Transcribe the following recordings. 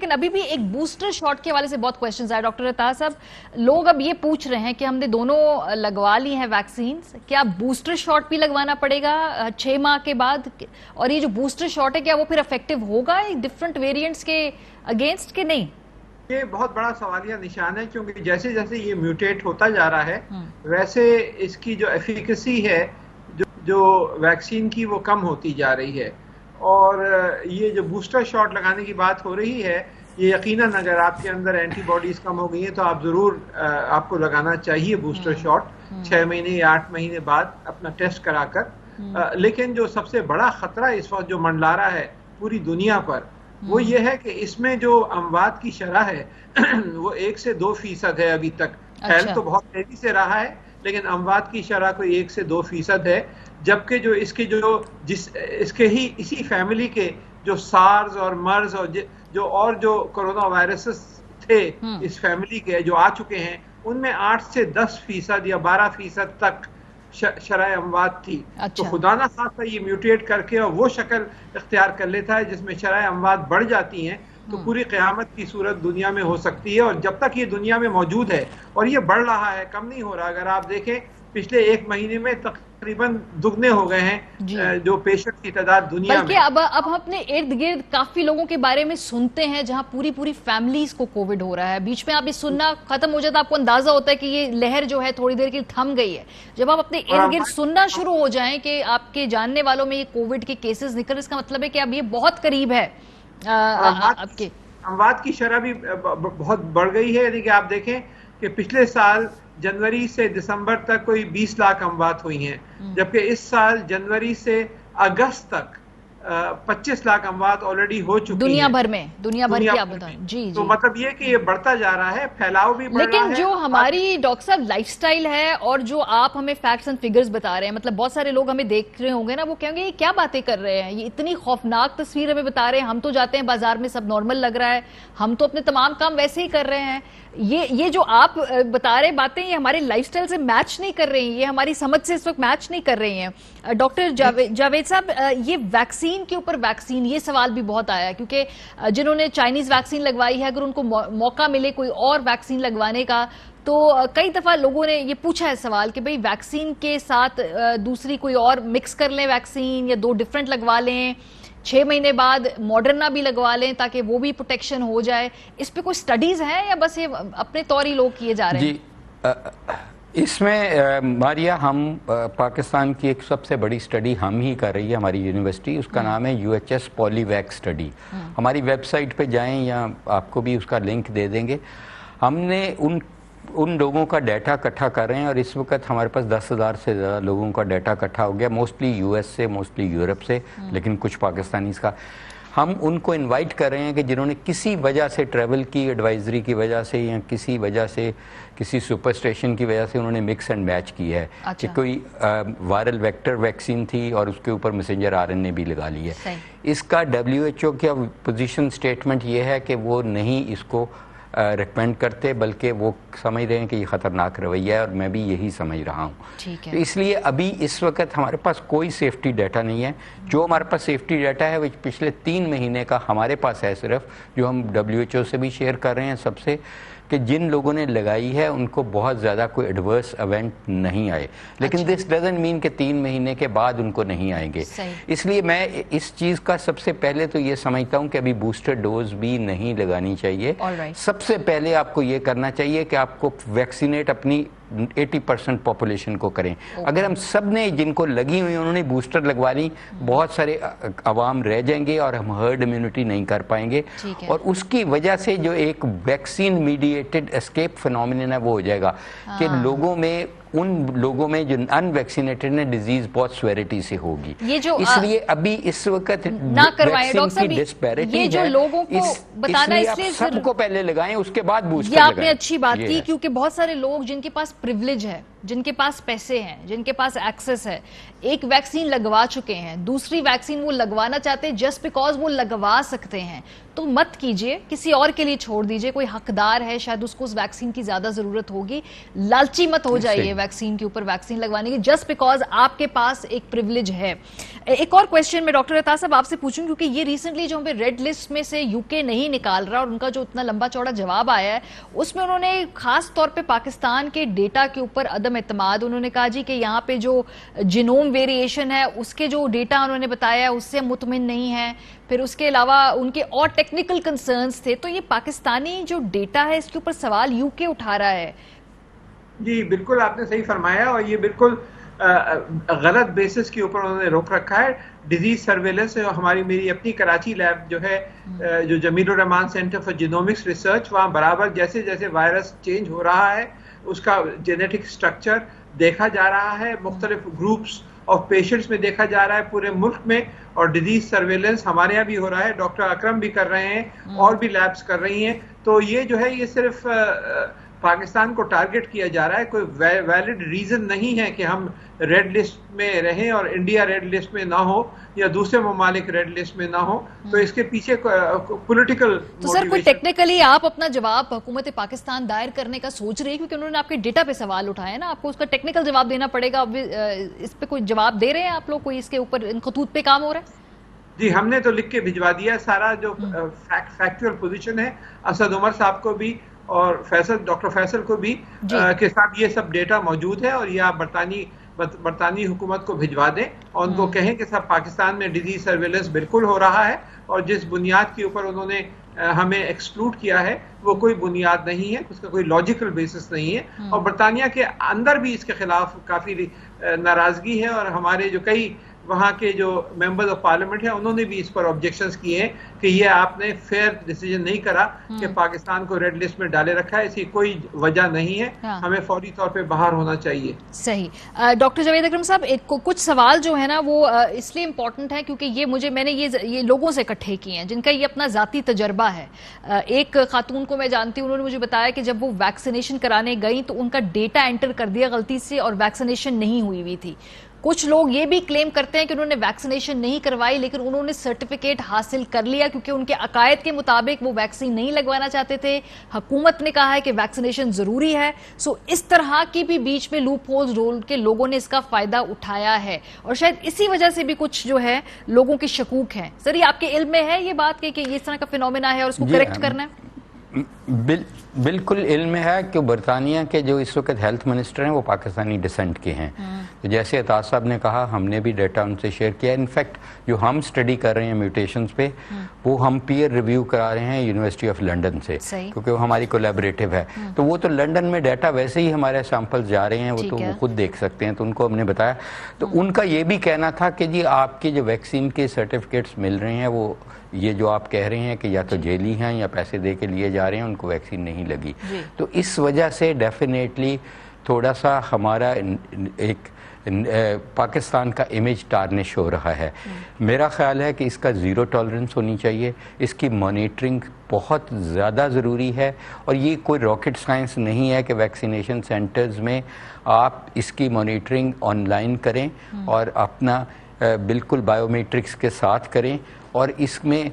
لیکن ابھی بھی ایک بوسٹر شاٹ کے حوالے سے بہت کوشچنز آئے ڈاکٹر اطہر صاحب. لوگ اب یہ پوچھ رہے ہیں کہ ہم نے دونوں لگوا لی ہیں ویکسینز, کیا بوسٹر شاٹ بھی لگوانا پڑے گا 6 ماہ کے بعد, اور یہ جو بوسٹر شاٹ ہے کیا وہ پھر افیکٹو ہوگا ڈفرنٹ ویریئنٹس کے اگینسٹ کہ نہیں؟ یہ بہت بڑا سوالیہ نشان ہے, کیونکہ جیسے جیسے یہ میوٹیٹ ہوتا جا رہا ہے ویسے اس کی جو ایفیکیسی ہے جو ویکسین کی وہ کم ہوتی جا رہی ہے. اور یہ جو بوسٹر شاٹ لگانے کی بات ہو رہی ہے, یہ یقیناً اگر آپ کے اندر اینٹی باڈیز کم ہو گئی ہیں تو آپ ضرور آپ کو لگانا چاہیے بوسٹر شاٹ 6 مہینے یا 8 مہینے بعد اپنا ٹیسٹ کرا کر. لیکن جو سب سے بڑا خطرہ اس وقت جو منڈلا رہا ہے پوری دنیا پر وہ یہ ہے کہ اس میں جو اموات کی شرح ہے وہ 1 سے 2% ہے ابھی تک. پھیل تو بہت تیزی سے رہا ہے لیکن اموات کی شرح کوئی 1 سے 2% ہے, جبکہ جو اس کے اس کے ہی اسی فیملی کے جو سارز اور مرز اور جو کرونا وائرسز تھے اس فیملی کے جو آ چکے ہیں ان میں 8 سے 10% یا 12% تک شرح اموات تھی. تو خدا نہ خواستہ یہ میوٹیٹ کر کے اور وہ شکل اختیار کر لیتا ہے جس میں شرح اموات بڑھ جاتی ہیں تو پوری قیامت کی صورت دنیا میں ہو سکتی ہے. اور جب تک یہ دنیا میں موجود ہے اور یہ بڑھ رہا ہے, کم نہیں ہو رہا, اگر آپ دیکھیں پچھلے 1 مہینے میں تقریباً دگنے ہو گئے ہیں جو پیشنٹ کی تعداد دنیا میں. بلکہ اب ہم اپنے ارد گرد کافی لوگوں کے بارے میں سنتے ہیں جہاں پوری فیملیز کو کووڈ ہو رہا ہے. بیچ میں آپ یہ سننا ختم ہو جاتا ہے, آپ کو اندازہ ہوتا ہے کہ یہ لہر جو ہے تھوڑی دیر کے لیے تھم گئی ہے. جب آپ اپنے ارد گرد سننا شروع ہو جائیں کہ آپ کے جاننے والوں میں یہ کووڈ کے کیسز نکل, اس کا مطلب ہے کہ اب یہ بہت قریب ہے آپ کے. اموات کی شرح بھی بہت بڑھ گئی ہے. یعنی کہ آپ دیکھیں کہ پچھلے سال جنوری سے دسمبر تک کوئی 20 لاکھ اموات ہوئی ہیں, جبکہ اس سال جنوری سے اگست تک 25 لاکھ اموات آلریڈی ہو چکی ہیں دنیا بھر کی. آپ بتائیں جی. تو مطلب یہ کہ یہ بڑھتا جا رہا ہے, پھیلاؤ بھی بڑھ رہا ہے. لیکن جو ہماری ڈاکٹر صاحب لائف سٹائل ہے اور جو آپ ہمیں فیکٹس اینڈ فگرز بتا رہے ہیں, مطلب بہت سارے لوگ ہمیں دیکھ رہے ہوں گے نا, وہ کہیں گے یہ کیا باتیں کر رہے ہیں, یہ اتنی خوفناک تصویر ہمیں بتا رہے ہیں, ہم تو جاتے ہیں بازار میں سب نارمل لگ رہا ہے, ہم تو اپنے تمام کام ویسے ہی کر رہے ہیں. یہ جو آپ بتا رہے باتیں یہ ہمارے لائف سٹائل سے میچ نہیں کر رہی ہیں, یہ ہماری سمجھ سے اس وقت میچ نہیں کر رہی ہیں. ڈاکٹر جاوید صاحب, یہ ویکسین کے اوپر ویکسین, یہ سوال بھی بہت آیا ہے کیونکہ جنہوں نے چائنیز ویکسین لگوائی ہے اگر ان کو موقع ملے کوئی اور ویکسین لگوانے کا تو کئی دفعہ لوگوں نے یہ پوچھا ہے سوال کہ بھئی ویکسین کے ساتھ دوسری کوئی اور مکس کر لیں ویکسین یا 2 ڈیفرنٹ لگوا لیں, 6 مہینے بعد ماڈرنا بھی لگوا لیں تاکہ وہ بھی پروٹیکشن ہو جائے. اس پہ کوئی سٹڈیز ہیں یا بس یہ اپنے طور ہی لوگ کیے جا رہے ہیں؟ جی اس میں ماریا ہم پاکستان کی ایک سب سے بڑی سٹڈی ہم ہی کر رہی ہے, ہماری یونیورسٹی, اس کا نام ہے UHS پولی ویک سٹڈی. ہماری ویب سائٹ پہ جائیں یا آپ کو بھی اس کا لنک دے دیں گے. ہم نے ان لوگوں کا ڈیٹا اکٹھا کر رہے ہیں اور اس وقت ہمارے پاس 10,000 سے زیادہ لوگوں کا ڈیٹا اکٹھا ہو گیا, موسٹلی US سے, موسٹلی یورپ سے, لیکن کچھ پاکستانیز کا. ہم ان کو انوائٹ کر رہے ہیں کہ جنہوں نے کسی وجہ سے ٹریول کی ایڈوائزری کی وجہ سے یا کسی وجہ سے کسی سپرسٹیشن کی وجہ سے انہوں نے مکس اینڈ میچ کی ہے کہ کوئی وائرل ویکٹر ویکسین تھی اور اس کے اوپر میسنجر RNA بھی لگا لی ہے. اس کا WHO کا پوزیشن سٹیٹمنٹ یہ ہے کہ وہ نہیں اس کو ریکمینڈ کرتے, بلکہ وہ سمجھ رہے ہیں کہ یہ خطرناک رویہ ہے, اور میں بھی یہی سمجھ رہا ہوں. تو اس لیے ابھی اس وقت ہمارے پاس کوئی سیفٹی ڈیٹا نہیں ہے. جو ہمارے پاس سیفٹی ڈیٹا ہے وہ پچھلے 3 مہینے کا ہمارے پاس ہے صرف, جو ہم WHO سے بھی شیئر کر رہے ہیں سب سے, کہ جن لوگوں نے لگائی ہے ان کو بہت زیادہ کوئی ایڈورس ایونٹ نہیں آئے. لیکن دس ڈزنٹ مین کہ 3 مہینے کے بعد ان کو نہیں آئیں گے. اس لیے میں اس چیز کا سب سے پہلے تو یہ سمجھتا ہوں کہ ابھی بوسٹر ڈوز بھی نہیں لگانی چاہیے. سب سے پہلے آپ کو یہ کرنا چاہیے کہ آپ کو ویکسینیٹ اپنی 80% پاپولیشن کو کریں. اگر ہم سب نے جن کو لگی ہوئی انہوں نے بوسٹر لگوا لی, بہت سارے عوام رہ جائیں گے اور ہم ہرڈ امیونٹی نہیں کر پائیں گے, اور اس کی وجہ سے جو ایک ویکسین میڈیٹڈ اسکیپ فنومینن ہے وہ ہو جائے گا کہ لوگوں میں, ان لوگوں میں جو ان ویکسینیٹڈ نے ڈیزیز بہت سیویرٹی سے ہوگی. اس لیے ابھی اس وقت نہ کروائیں ڈاکٹر صاحب, یہ جو لوگوں کو بتانا اس لیے سب کو پہلے لگائیں, اس کے بعد بوسٹر لگائیں. یہ آپ لگائیں. نے اچھی بات کی, کیونکہ بہت سارے لوگ جن کے پاس پریولیج ہے जिनके पास पैसे हैं, जिनके पास एक्सेस है, एक वैक्सीन लगवा चुके हैं, दूसरी वैक्सीन वो लगवाना चाहते हैं जस्ट बिकॉज वो लगवा सकते हैं, तो मत कीजिए, किसी और के लिए छोड़ दीजिए। कोई हकदार है, शायद उसको उस वैक्सीन की ज्यादा जरूरत होगी, लालची मत हो जाइए वैक्सीन के ऊपर वैक्सीन लगवाने की जस्ट बिकॉज आपके पास एक प्रिविलेज है। एक और क्वेश्चन मैं डॉक्टर अता साहब आपसे पूछूं, क्योंकि ये रिसेंटली जो हमें रेड लिस्ट में से यूके नहीं निकाल रहा और उनका जो इतना लंबा चौड़ा जवाब आया है उसमें उन्होंने खास तौर पे पाकिस्तान के डेटा के ऊपर अदम एतमाद, उन्होंने कहा जी कि यहाँ पे जो जीनोम वेरिएशन है उसके जो डेटा उन्होंने बताया उससे मुतमिन नहीं है, फिर उसके अलावा उनके और टेक्निकल कंसर्न्स थे। तो ये पाकिस्तानी जो डेटा है इसके ऊपर सवाल यूके उठा रहा है। जी बिल्कुल, आपने सही फरमाया, और ये बिल्कुल गलत बेसिस के ऊपर उन्होंने रोक रखा है। डिजीज सर्वेलेंस हमारी मेरी अपनी कराची लैब जो है, जो Jamilur Rahman centre for genomics research, वहाँ बराबर जैसे जैसे वायरस चेंज हो रहा है उसका जेनेटिक स्ट्रक्चर देखा जा रहा है, मुख्तलिफ ग्रुप्स ऑफ पेशेंट्स में देखा जा रहा है पूरे मुल्क में, और डिजीज सर्वेलेंस हमारे यहाँ भी हो रहा है, डॉक्टर अकरम भी कर रहे हैं और भी लैब्स कर रही हैं। तो ये जो है ये सिर्फ पाकिस्तान को टारगेट किया जा रहा है, कोई वैलिड रीजन नहीं है कि हम रेड लिस्ट में रहें और इंडिया रेड लिस्ट में ना हो या दूसरे ममालिक रेड लिस्ट में ना हो। तो इसके पीछे पॉलिटिकल, तो सर कोई टेक्निकली आप अपना जवाब हुकूमत पाकिस्तान दायर करने का सोच रही है, क्योंकि उन्होंने आपके डेटा पे सवाल उठाए ना, आपको उसका टेक्निकल जवाब देना पड़ेगा। इस पे कोई जवाब दे रहे हैं आप लोग, कोई इसके ऊपर इन खतूत पे काम हो रहा है? जी हमने तो लिख के भिजवा दिया सारा जो फैक्चुअल पोजीशन है असद उमर साहब को भी और डॉक्टर फैसल को भी के साथ ये सब डेटा मौजूद है, और ये आप बरतानी हुकूमत को भिजवा दें और उनको कहें कि सब पाकिस्तान में डिजीज सर्वेलेंस बिल्कुल हो रहा है, और जिस बुनियाद के ऊपर उन्होंने हमें एक्सक्लूड किया है वो कोई बुनियाद नहीं है, उसका कोई लॉजिकल बेसिस नहीं है। और बरतानिया के अंदर भी इसके खिलाफ काफ़ी नाराज़गी है, और हमारे जो कई वहाँ के जो मेंबर्स ऑफ पार्लियामेंट हैं उन्होंने भी इस पर ऑब्जेक्शंस किए हैं कि ये आपने फेयर डिसीजन नहीं करा कि पाकिस्तान को रेड लिस्ट में डाले रखा है, इसकी कोई वजह नहीं है, हमें फौरी तौर पे बाहर होना चाहिए। सही। डॉक्टर जावेद अकरम साहब, कुछ सवाल जो है ना वो इसलिए इम्पोर्टेंट है क्योंकि मैंने ये लोगों से इकट्ठे किए हैं जिनका ये अपना ज़ाती तजर्बा है। एक खातून को मैं जानती हूँ, उन्होंने मुझे बताया कि जब वो वैक्सीनेशन कराने गई तो उनका डेटा एंटर कर दिया गलती से और वैक्सीनेशन नहीं हुई हुई थी। कुछ लोग ये भी क्लेम करते हैं कि उन्होंने वैक्सीनेशन नहीं करवाई लेकिन उन्होंने सर्टिफिकेट हासिल कर लिया क्योंकि उनके अकायद के मुताबिक वो वैक्सीन नहीं लगवाना चाहते थे, हुकूमत ने कहा है कि वैक्सीनेशन जरूरी है। सो इस तरह की भी बीच में लूप होल्स रोल के लोगों ने इसका फायदा उठाया है और शायद इसी वजह से भी कुछ जो है लोगों के शकूक हैं। सर ये आपके इल्म में है ये बात कि ये इस तरह का फिनोमेना है और उसको करेक्ट करना है? बिल्कुल इल्म है कि बरतानिया के जो इस वक्त हेल्थ मिनिस्टर हैं वो पाकिस्तानी डिसेंट के हैं। तो जैसे अताज साहब ने कहा, हमने भी डेटा उनसे शेयर किया। इनफैक्ट जो हम स्टडी कर रहे हैं म्यूटेशंस पे वो हम पीयर रिव्यू करा रहे हैं यूनिवर्सिटी ऑफ लंदन से, क्योंकि वो हमारी कोलैबोरेटिव है। तो वो तो लंदन में डाटा वैसे ही हमारे सैंपल्स जा रहे हैं, वो तो वो खुद देख सकते हैं। तो उनको हमने बताया, तो उनका ये भी कहना था कि जी आपके जो वैक्सीन के सर्टिफिकेट्स मिल रहे हैं वो ये जो आप कह रहे हैं कि या तो जेली हैं या पैसे दे के लिए जा रहे हैं, उनको वैक्सीन नहीं लगी। तो इस वजह से डेफिनेटली थोड़ा सा हमारा एक पाकिस्तान का इमेज टार्निश हो रहा है। मेरा ख्याल है कि इसका ज़ीरो टॉलरेंस होनी चाहिए, इसकी मॉनिटरिंग बहुत ज़्यादा ज़रूरी है। और ये कोई रॉकेट साइंस नहीं है कि वैक्सीनेशन सेंटर्स में आप इसकी मॉनिटरिंग ऑनलाइन करें और अपना बिल्कुल बायोमेट्रिक्स के साथ करें, और इसमें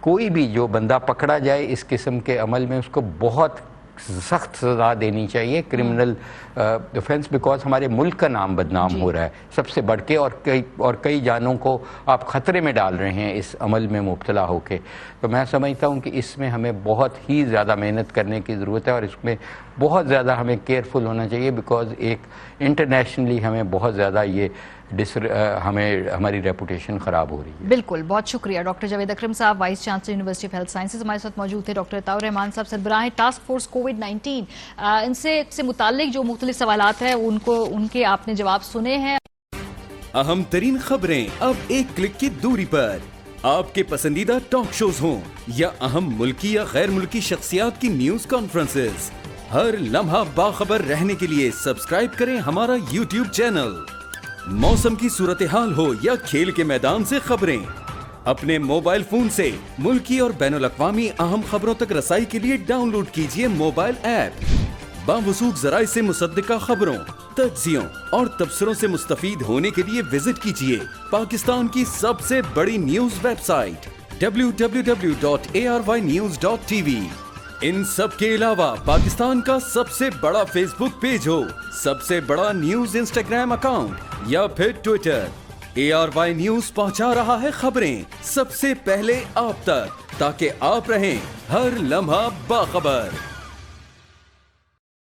कोई भी जो बंदा पकड़ा जाए इस किस्म के अमल में उसको बहुत सख्त सज़ा देनी चाहिए, क्रिमिनल ऑफेंस, बिकॉज हमारे मुल्क का नाम बदनाम हो रहा है सबसे बढ़ के, और कई जानों को आप ख़तरे में डाल रहे हैं इस अमल में मुब्तला होके। तो मैं समझता हूँ कि इसमें हमें बहुत ही ज़्यादा मेहनत करने की ज़रूरत है और इसमें बहुत ज़्यादा हमें केयरफुल होना चाहिए, बिकॉज एक इंटरनेशनली हमें बहुत ज़्यादा ये हमारी रेपुटेशन ख़राब हो रही है। बिल्कुल, बहुत शुक्रिया डॉक्टर जावेद अकरम साहब, vice chancellor university of health sciences हमारे साथ मौजूद थे। डॉक्टर अताउर रहमान साहब, सरबराह टास्क फोर्स कोविड-19, इनसे मुताल्लिक जो मुख्तलिफ सवालात हैं उनके आपने जवाब सुने हैं। अहम तरीन खबरें अब एक क्लिक की दूरी पर, आपके पसंदीदा टॉक शोज हों या अहम मुल्की या गैर मुल्की शख्सियात की न्यूज कॉन्फ्रेंसेस, हर लम्हा बाखबर रहने के लिए सब्सक्राइब करें हमारा YouTube चैनल। मौसम की सूरत हाल हो या खेल के मैदान से खबरें, अपने मोबाइल फोन से मुल्की और बैनुल अक़वामी अहम खबरों तक रसाई के लिए डाउनलोड कीजिए मोबाइल ऐप बावसूख ज़राए से मुसद्दिका खबरों, तज्जियों और तबसरों से मुस्तफीद होने के लिए विजिट कीजिए पाकिस्तान की सबसे बड़ी न्यूज वेबसाइट www.arvnews.tv। इन सब के अलावा पाकिस्तान का सबसे बड़ा फेसबुक पेज हो, सबसे बड़ा न्यूज इंस्टाग्राम अकाउंट या फिर ट्विटर, ARY न्यूज पहुंचा रहा है खबरें सबसे पहले आप तक, ताकि आप रहें हर लम्हा बाखबर।